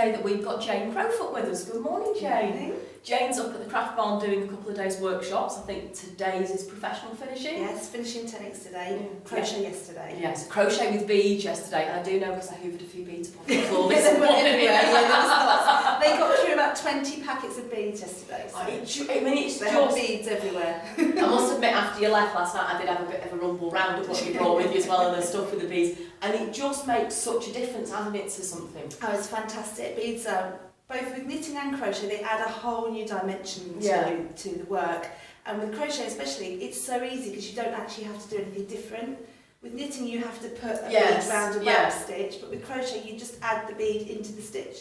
today that we've got Jane Crowfoot with us. Good morning, Jane. Good morning. Jane's up at the craft barn doing a couple of days workshops. I think today's is professional finishing. Yes, finishing techniques today, crochet yesterday. Yes, crochet with beads yesterday. I do know because I hoovered a few beads upon the floor this They were morning. everywhere, yeah, there was lots. They got through about 20 packets of beads yesterday. So I mean, it's they just... had beads everywhere. I must admit, after you left last night, I did have a bit of a rumble round of what you brought with you as well, and the stuff with the beads. And it just makes such a difference, hasn't it, to something? Oh, it's fantastic. Beads are, both with knitting and crochet, they add a whole new dimension to the work. And with crochet especially, it's so easy because you don't actually have to do anything different. With knitting, you have to put a bead round a back stitch, but with crochet, you just add the bead into the stitch.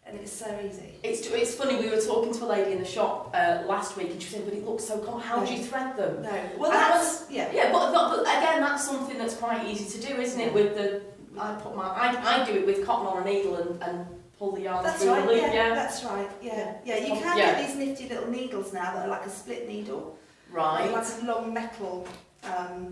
And it's so easy. It's funny, we were talking to a lady in the shop last week and she was saying, but it looks so cool, how do you thread them? No, well that's, but again, that's something that's quite easy to do, isn't it? With the, I do it with cotton on a needle and pull the yarn through the loop. That's right, yeah. You can get these nifty little needles now that are like a split needle. Right. They're like a long metal,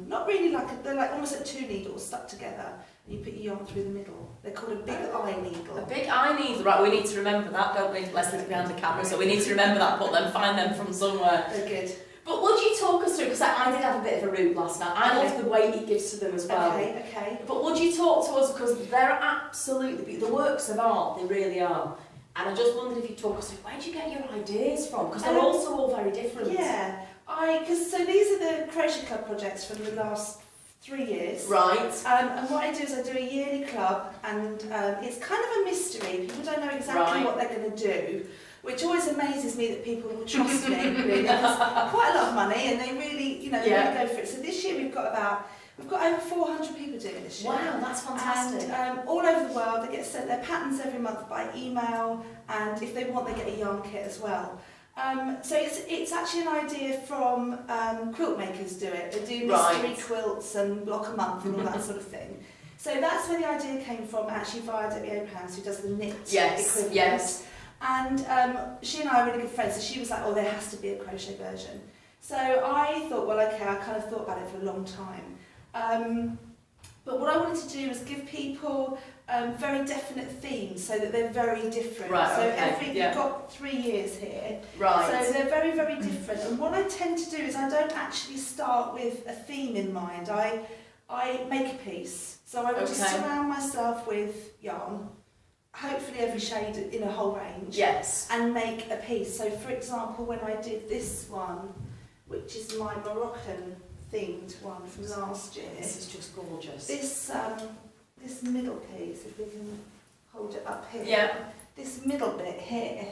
not really like, they're like almost like two needles stuck together. You put your yarn through the middle. They're called a big eye needle. A big eye needle, right, we need to remember that, don't we? Leslie's behind the camera, so we need to remember that, find them from somewhere. They're good. But would you talk us through, because I did have a bit of a route last night, I love the weight it gives to them as well. Okay. But would you talk to us, because they're absolutely, the works of art, they really are. And I just wondered if you'd talk us through, where do you get your ideas from? Because they're also all very different. Yeah, so these are the Crochet Club projects from the last 3 years. Right. And what I do is I do a yearly club, and it's kind of a mystery. People don't know exactly what they're going to do, which always amazes me that people will trust me. Really, because quite a lot of money, and they really, they really go for it. So this year we've got over 400 people doing it this year. Wow, that's fantastic. And all over the world, they get sent their patterns every month by email, and if they want, they get a yarn kit as well. So it's actually an idea from quilt makers do it. They do mystery quilts and block a month and all that sort of thing. So that's where the idea came from, actually via Debbie Abrahams, who does the knit equivalent. Yes. And she and I are really good friends, so she was like, oh, there has to be a crochet version. So I thought, well, okay, I kind of thought about it for a long time. But what I wanted to do was give people very definite themes so that they're very different. You've got 3 years here. Right. So they're very, very different. And what I tend to do is I don't actually start with a theme in mind. I make a piece. So I would just surround myself with yarn, hopefully every shade in a whole range. Yes. And make a piece. So for example, when I did this one, which is my Moroccan themed one from last year. This is just gorgeous. This middle piece, if we can hold it up here. Yeah. This middle bit here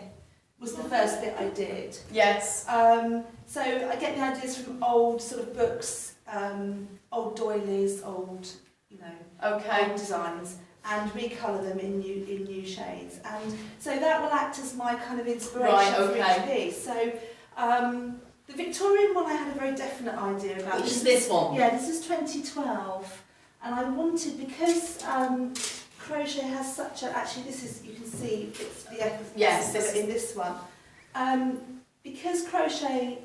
was the first bit I did. Yes. So I get the ideas from old sort of books, old doilies, old, old designs, and recolour them in new shades. And so that will act as my kind of inspiration for each piece. So the Victorian one I had a very definite idea about. Which is this one? Yeah, this is 2012. And I wanted, because crochet has such a, actually this is, you can see it's the emphasis in this one. Because crochet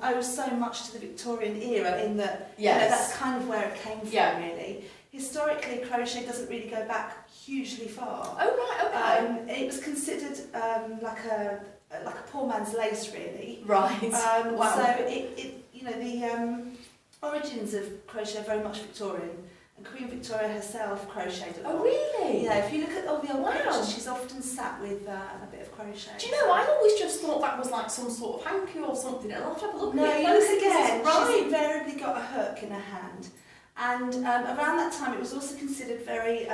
owes so much to the Victorian era in that, that's kind of where it came from really. Historically, crochet doesn't really go back hugely far. Oh right, okay. It was considered like a poor man's lace really. Right. Wow. So the origins of crochet are very much Victorian. And Queen Victoria herself crocheted a lot. Oh really? Yeah, if you look at all the old pictures, she's often sat with a bit of crochet. Do you know, I always just thought that was like some sort of hanky or something, and I'll have to have a look at it. No, you look again, she's invariably got a hook in her hand. And around that time it was also considered very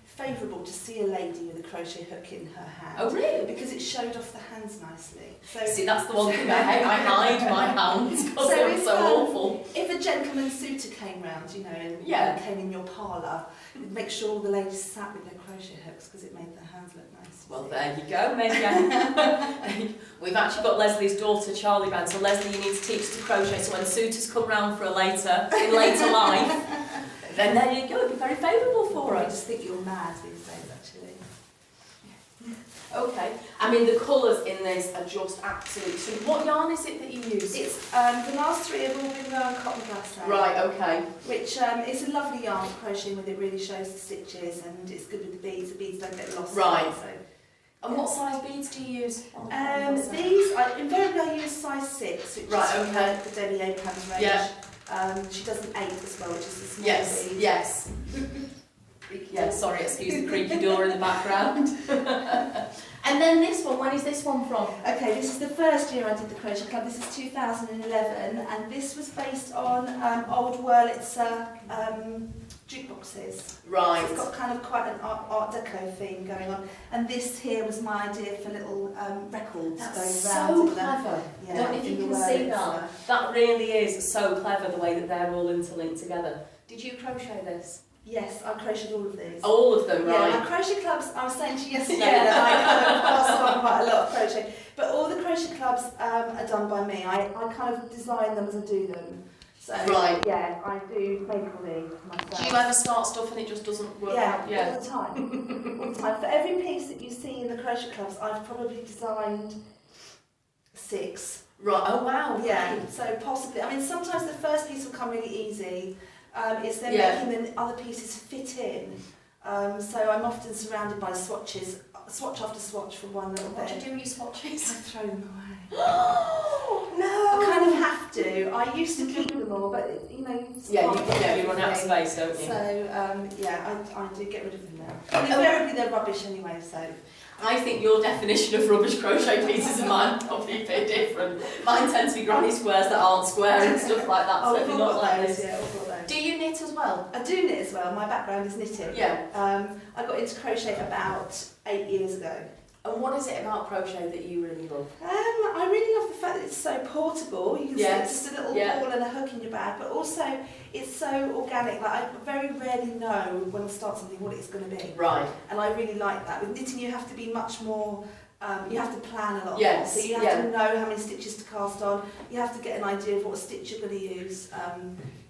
favourable to see a lady with a crochet hook in her hand. Oh really? Because it showed off the hands nicely. So, see, that's the one thing I hate. I hide my hands because they're so awful. If a gentleman suitor came round, and came in your parlour, make sure all the ladies sat with their crochet hooks because it made their hands look nice. Well, there you go. Maybe we've actually got Leslie's daughter, Charlie Band. So Leslie, you need to teach to crochet. So when suitors come round for in later life, then there you go. It'd be very favourable for us. I just think you're mad these days, actually. Okay. I mean, the colours in this are just absolute. So what yarn is it that you use? It's the last 3 have all been cotton glassine. Right. Okay. Which is a lovely yarn. Crocheting with it really shows the stitches, and it's good with the beads. The beads don't get lost. Right. So And what size beads do you use? Invariably I use size 6, which right, is okay. the Debbie Abrams range. Yeah. She does an 8 as well, which is the small Yes, bead. yes. Yeah, sorry, excuse the creaky door in the background. And then this one, when is this one from? Okay, this is the first year I did the Crochet Club. This is 2011, and this was based on old Wurlitzer jukeboxes. Right. So it's got kind of quite an art deco theme going on. And this here was my idea for little records That's going around. so clever. Yeah, Don't know if you in can the see Wurlitzer. that. That really is so clever, the way that they're all interlinked together. Did you crochet this? Yes, I crocheted all of these. All of them, right? Yeah, my crochet clubs, I was saying to you yesterday Yeah. that I kind of pass on quite a lot of crochet, but all the crochet clubs are done by me. I kind of design them as I do them. So, Right. yeah, I do make all these myself. Do you ever start stuff and it just doesn't work out? Yeah, all the time. All the time. For every piece that you see in the crochet clubs, I've probably designed 6. Right, oh wow. Yeah, so possibly. I mean, sometimes the first piece will come really easy. It's then Yeah. making the other pieces fit in. So I'm often surrounded by swatches, swatch after swatch from one little What do bit. you do with your I swatches? throw them away. Oh I no! kind of have to. I used to keep them all, but you know, you just can't get you run out of everything. space, don't you? So yeah, I do get rid of them now. And invariably they're rubbish anyway. So I think your definition of rubbish crochet pieces and mine probably a bit different. Mine tend to be granny squares that aren't square and stuff like that, so I've if you're all not got like those. this. Yeah, I've got those. Do you knit as well? I do knit as well. My background is knitting. Yeah. I got into crochet about 8 years ago. And what is it about crochet that you really love? I really love the fact that it's so portable. You can Yes. stick just a little Yeah. ball and a hook in your bag, but also it's so organic. Like I very rarely know when I start something what it's going to be, Right. and I really like that. With knitting, you have to be much more. You have to plan a lot. Yes, More. So you have yeah. to know how many stitches to cast on. You have to get an idea of what stitch you're going to use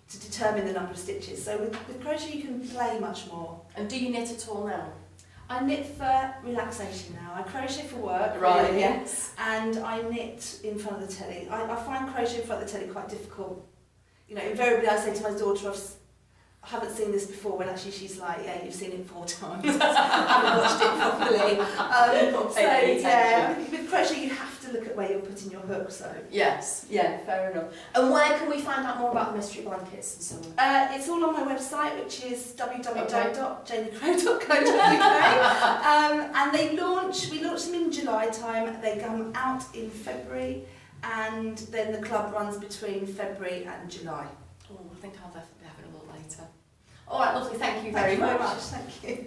to determine the number of stitches. So with crochet, you can play much more. And do you knit at all now? I knit for relaxation now. I crochet for work, Right, really, yes. and I knit in front of the telly. I find crochet in front of the telly quite difficult. You know, invariably I say to my daughter, I haven't seen this before, when actually she's like, yeah, you've seen it 4 times. I haven't watched it properly. Not paying any attention. With crochet you have to look at where you're putting your hook, so. Yes, yeah, fair enough. And where can we find out more about the mystery blankets and so on? It's all on my website, which is www.janiecrow.co.uk. And we launch them in July time. They come out in February, and then the club runs between February and July. Oh, I think I'll definitely have it a little later. All right, lovely, thank you very much. Thank you.